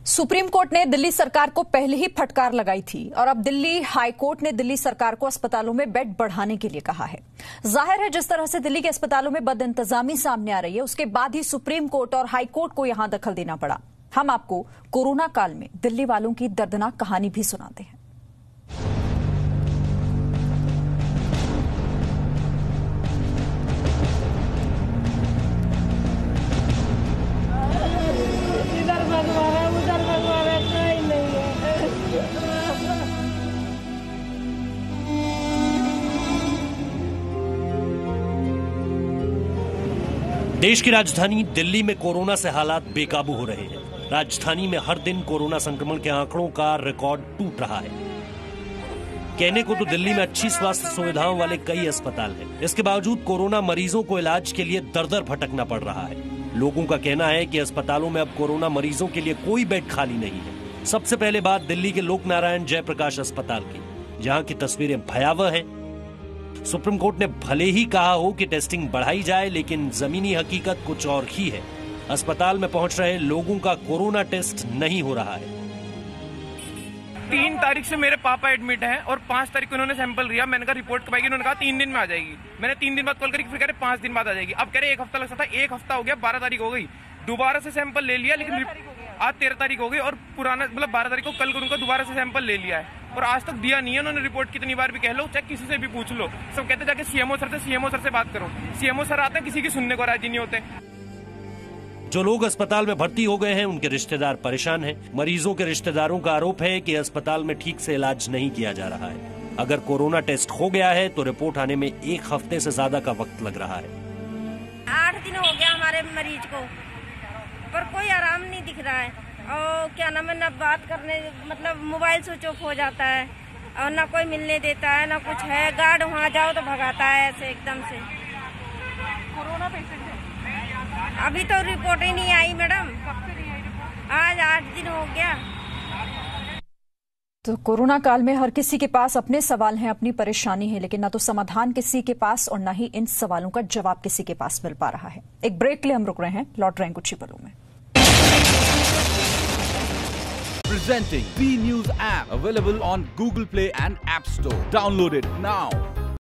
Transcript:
Supreme court ने दिल्ली सरकार को पहले ही फटकार लगाई थी और अब दिल्ली हाई कोर्ट ने दिल्ली सरकार को अस्पतालों में बेड बढ़ाने के लिए कहा है। जाहिर है, जिस तरह से दिल्ली के अस्पतालों में बदइंतजामी सामने आ रही है, उसके बाद ही सुप्रीम कोर्ट और हाई कोर्ट को यहां दखल देना पड़ा। हम आपको कोरोना काल में दिल्ली वालों की दर्दनाक कहानी भी सुनाते हैं। देश की राजधानी दिल्ली में कोरोना से हालात बेकाबू हो रहे हैं। राजधानी में हर दिन कोरोना संक्रमण के आंकड़ों का रिकॉर्ड टूट रहा है। कहने को तो दिल्ली में अच्छी स्वास्थ्य सुविधाओं वाले कई अस्पताल हैं, इसके बावजूद कोरोना मरीजों को इलाज के लिए दर-दर भटकना पड़ रहा है। लोगों का कहना है कि अस्पतालों में अब कोरोना मरीजों के लिए कोई बेड खाली नहीं है। सबसे पहले बात दिल्ली के लोक नारायण जयप्रकाश अस्पताल की, जहां की तस्वीरें भयावह है। सुप्रीम कोर्ट ने भले ही कहा हो कि टेस्टिंग बढ़ाई जाए, लेकिन जमीनी हकीकत कुछ और ही है। अस्पताल में पहुंच रहे लोगों का कोरोना टेस्ट नहीं हो रहा है। 3 तारीख से मेरे पापा एडमिट हैं और 5 तारीख को उन्होंने सैंपल लिया। मैंने कहा रिपोर्ट कब आएगी? उन्होंने कहा 3 दिन में आ जाएगी। मैंने 3 दिन बाद कॉल करी, फिर कह रहे 5 दिन बाद आ जाएगी। अब कह रहे 1 हफ्ता लग सकता है। 1 हफ्ता हो गया, 12 तारीख हो गई। दोबारा से सैंपल ले लिया, लेकिन आज 13 तारीख हो गई और पुराना मतलब 12 तारीख को कल को उनको दोबारा से सैंपल ले लिया है और आज तक दिया नहीं है उन्होंने रिपोर्ट। कितनी बार भी कह लो, चाहे किसी से भी पूछ लो, सब कहते जाके सीएमओ सर से बात करो। सीएमओ सर आते हैं, किसी की सुनने को राजी नहीं होते। जो लोग अस्पताल में भर्ती हो गए हैं, उनके रिश्तेदार परेशान हैं। मरीजों के रिश्तेदारों का आरोप है कि अस्पताल में ठीक से इलाज नहीं किया जा रहा है। अगर कोरोना टेस्ट हो गया है तो रिपोर्ट आने में 1 हफ्ते से ज्यादा का वक्त लग रहा है। 8 दिन हो गया हमारे मरीज को, पर कोई आराम नहीं दिख रहा है। और क्या नाम है, ना बात करने, मतलब मोबाइल स्विच ऑफ हो जाता है और ना कोई मिलने देता है, ना कुछ है। गार्ड वहाँ जाओ तो भगाता है ऐसे एकदम से। कोरोना पेशेंट है? अभी तो रिपोर्ट ही नहीं आई मैडम। कब से नहीं आई रिपोर्ट? आज 8 दिन हो गया। तो कोरोना काल में हर किसी के पास अपने सवाल हैं, अपनी परेशानी है, लेकिन ना तो समाधान किसी के पास और ना ही इन सवालों का जवाब किसी के पास मिल पा रहा है। एक ब्रेक के लिए हम रुक रहे हैं, लौट रहे हैं कुछ ही पलों में। Presenting B News app, available on Google Play and App Store. Download it now.